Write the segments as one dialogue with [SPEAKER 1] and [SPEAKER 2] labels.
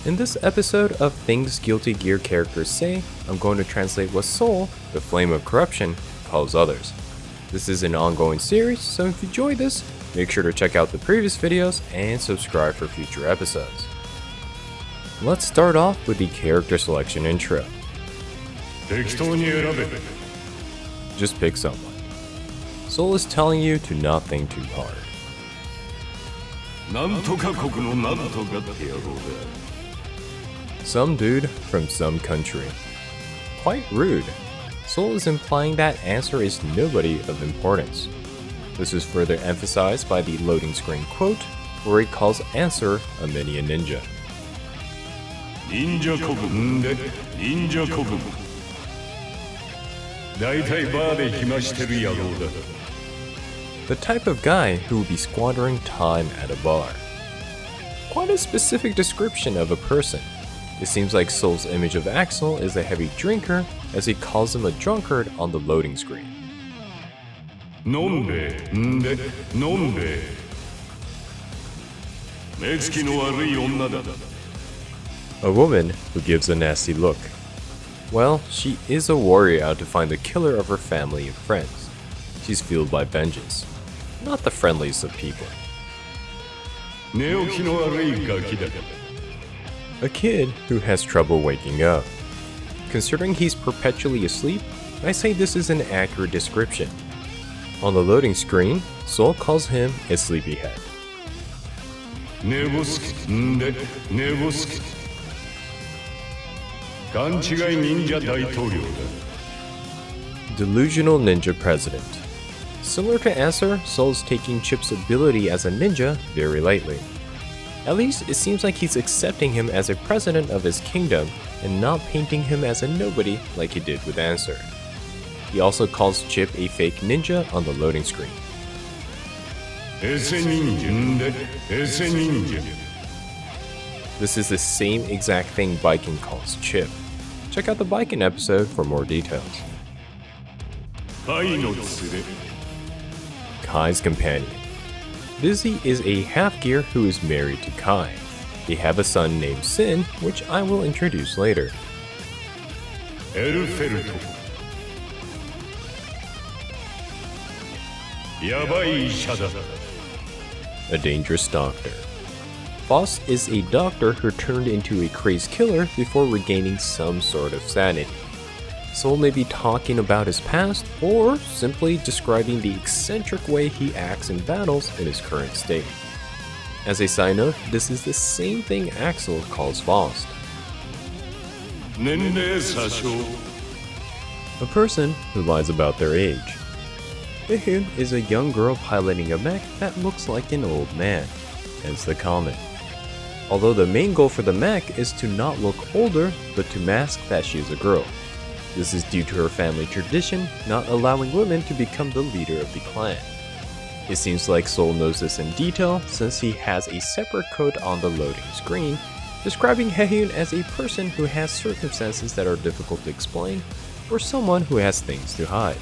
[SPEAKER 1] In this episode of Things Guilty Gear Characters Say, I'm going to translate what Sol, the flame of corruption, calls others. This is an ongoing series, so if you enjoyed this, make sure to check out the previous videos and subscribe for future episodes. Let's start off with the character selection intro. Just pick someone. Sol is telling you to not think too hard. Some dude from some country. Quite rude. Sol is implying that answer is nobody of importance. This is further emphasized by the loading screen quote, where he calls answer a minion ninja. The type of guy who will be squandering time at a bar. Quite a specific description of a person. It seems like Sol's image of Axel is a heavy drinker, as he calls him a drunkard on the loading screen. A woman who gives a nasty look. Well, she is a warrior out to find the killer of her family and friends. She's fueled by vengeance. Not the friendliest of people. A kid who has trouble waking up. Considering he's perpetually asleep, I say this is an accurate description. On the loading screen, Sol calls him a sleepyhead. Delusional ninja president. Similar to Answer, Sol's taking Chipp's ability as a ninja very lightly. At least, it seems like he's accepting him as a president of his kingdom and not painting him as a nobody like he did with Answer. He also calls Chipp a fake ninja on the loading screen. This is the same exact thing Baiken calls Chipp. Check out the Baiken episode for more details. Kai's companion. Busy is a half-gear who is married to Kai. They have a son named Sin, which I will introduce later. A dangerous doctor. Faust is a doctor who turned into a crazed killer before regaining some sort of sanity. Sol may be talking about his past, or simply describing the eccentric way he acts in battles in his current state. As a side note, this is the same thing Axel calls Faust. A person who lies about their age. Haehyun is a young girl piloting a mech that looks like an old man, hence the comment. Although the main goal for the mech is to not look older, but to mask that she is a girl. This is due to her family tradition not allowing women to become the leader of the clan. It seems like Sol knows this in detail since he has a separate quote on the loading screen, describing Haehyun as a person who has circumstances that are difficult to explain, or someone who has things to hide.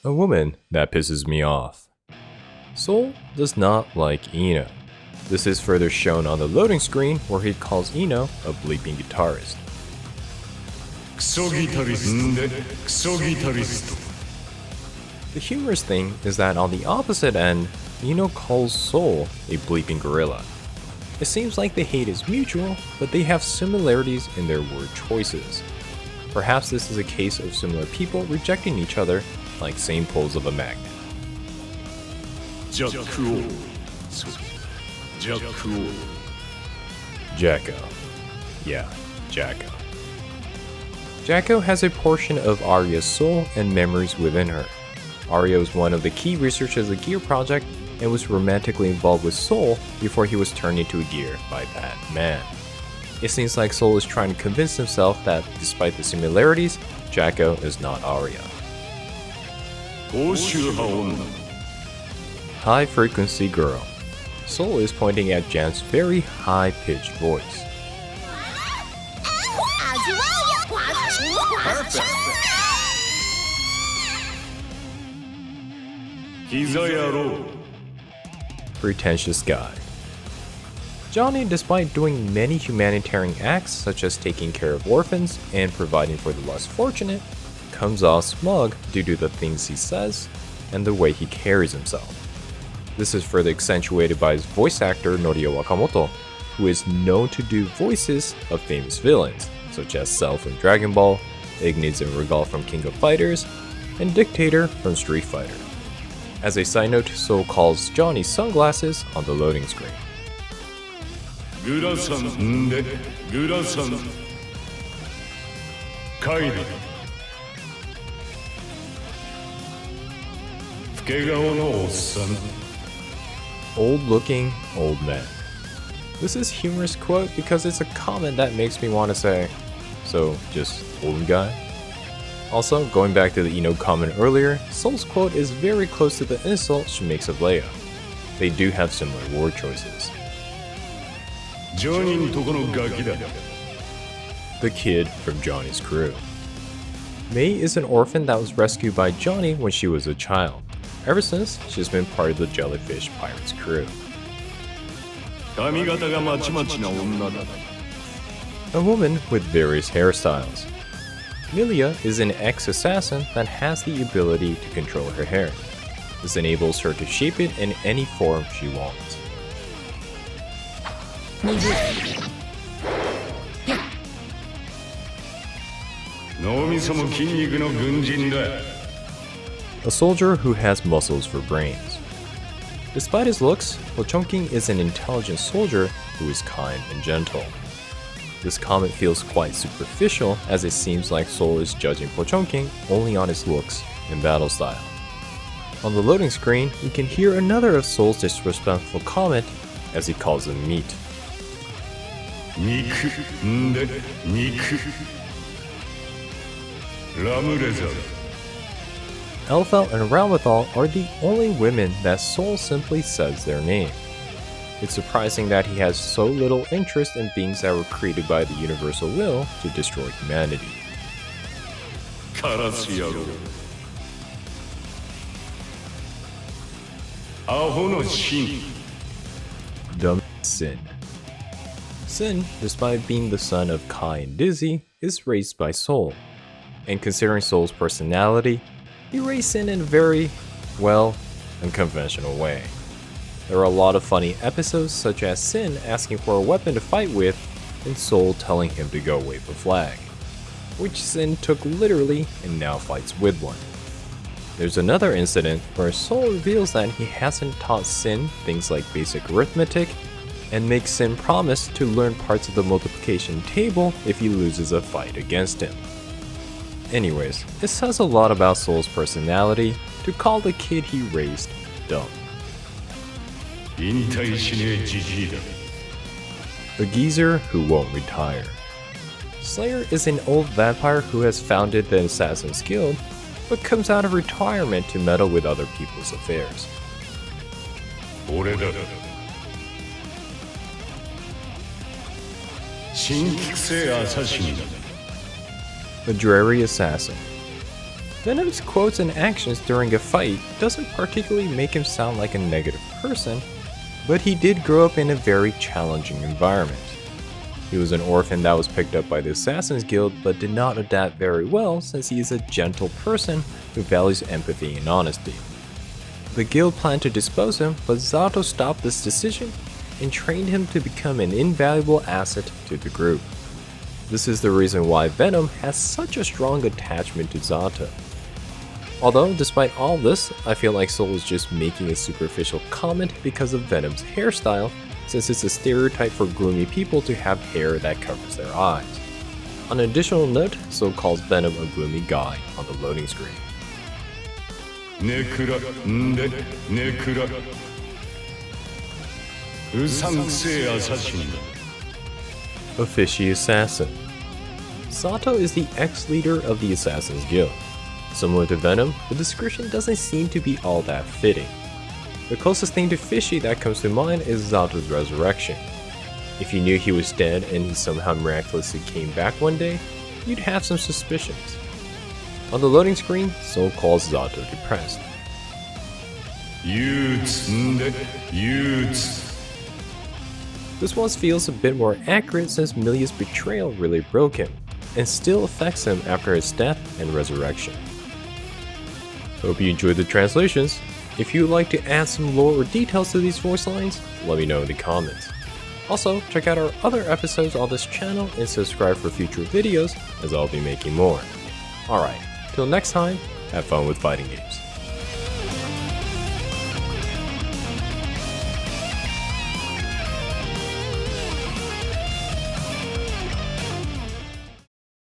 [SPEAKER 1] A woman that pisses me off. Sol does not like Ino. This is further shown on the loading screen where he calls Ino a bleeping guitarist. The humorous thing is that on the opposite end, Ino calls Sol a bleeping gorilla. It seems like the hate is mutual, but they have similarities in their word choices. Perhaps this is a case of similar people rejecting each other like same poles of a magnet. Jacko. Yeah, Jacko. Jacko has a portion of Arya's soul and memories within her. Arya was one of the key researchers of the Gear project and was romantically involved with Sol before he was turned into a Gear by that man. It seems like Sol is trying to convince himself that despite the similarities, Jacko is not Arya. High frequency girl. Sol is pointing at Jan's very high-pitched voice.
[SPEAKER 2] Perfect.
[SPEAKER 1] Pretentious guy. Johnny, despite doing many humanitarian acts such as taking care of orphans and providing for the less fortunate, comes off smug due to the things he says and the way he carries himself. This is further accentuated by his voice actor Norio Wakamoto, who is known to do voices of famous villains such as Cell from Dragon Ball, Ignis and Regal from King of Fighters, and Dictator from Street Fighter. As a side note, Sol calls Johnny sunglasses on the loading screen. Old looking old man. This is humorous quote because it's a comment that makes me want to say, so just old guy? Also, going back to the Ino comment earlier, Sol's quote is very close to the insult she makes of Leia. They do have similar word choices. The kid from Johnny's crew. Mei is an orphan that was rescued by Johnny when she was a child. Ever since, she's been part of the Jellyfish Pirates crew. A woman with various hairstyles. Milia is an ex-assassin that has the ability to control her hair. This enables her to shape it in any form she wants. A soldier who has muscles for brains. Despite his looks, Pochonking is an intelligent soldier who is kind and gentle. This comment feels quite superficial as it seems like Sol is judging Pochonking only on his looks and battle style. On the loading screen, you can hear another of Sol's disrespectful comment as he calls him meat. Elphel and Ramathal are the only women that Sol simply says their name. It's surprising that he has so little interest in beings that were created by the universal will to destroy humanity. Dumb Sin. Sin, despite being the son of Kai and Dizzy, is raised by Sol. And considering Sol's personality, he raised Sin in a very, well, unconventional way. There are a lot of funny episodes such as Sin asking for a weapon to fight with and Sol telling him to go wave a flag, which Sin took literally and now fights with one. There's another incident where Sol reveals that he hasn't taught Sin things like basic arithmetic and makes Sin promise to learn parts of the multiplication table if he loses a fight against him. Anyways, it says a lot about Sol's personality to call the kid he raised dumb. A geezer who won't retire. Slayer is an old vampire who has founded the Assassin's Guild, but comes out of retirement to meddle with other people's affairs. A dreary assassin. Venom's quotes and actions during a fight doesn't particularly make him sound like a negative person, but he did grow up in a very challenging environment. He was an orphan that was picked up by the Assassin's Guild but did not adapt very well since he is a gentle person who values empathy and honesty. The guild planned to dispose him, but Zato stopped this decision and trained him to become an invaluable asset to the group. This is the reason why Venom has such a strong attachment to Zato. Although, despite all this, I feel like Sol is just making a superficial comment because of Venom's hairstyle, since it's a stereotype for gloomy people to have hair that covers their eyes. On an additional note, Sol calls Venom a gloomy guy on the loading screen. A fishy assassin. Sato is the ex-leader of the Assassin's Guild. Similar to Venom, the description doesn't seem to be all that fitting. The closest thing to fishy that comes to mind is Zato's resurrection. If you knew he was dead and he somehow miraculously came back one day, you'd have some suspicions. On the loading screen, Sol calls Zato depressed. This one feels a bit more accurate since Millia's betrayal really broke him, and still affects him after his death and resurrection. Hope you enjoyed the translations. If you would like to add some lore or details to these voice lines, let me know in the comments. Also, check out our other episodes on this channel and subscribe for future videos, as I'll be making more. Alright, till next time, have fun with fighting games.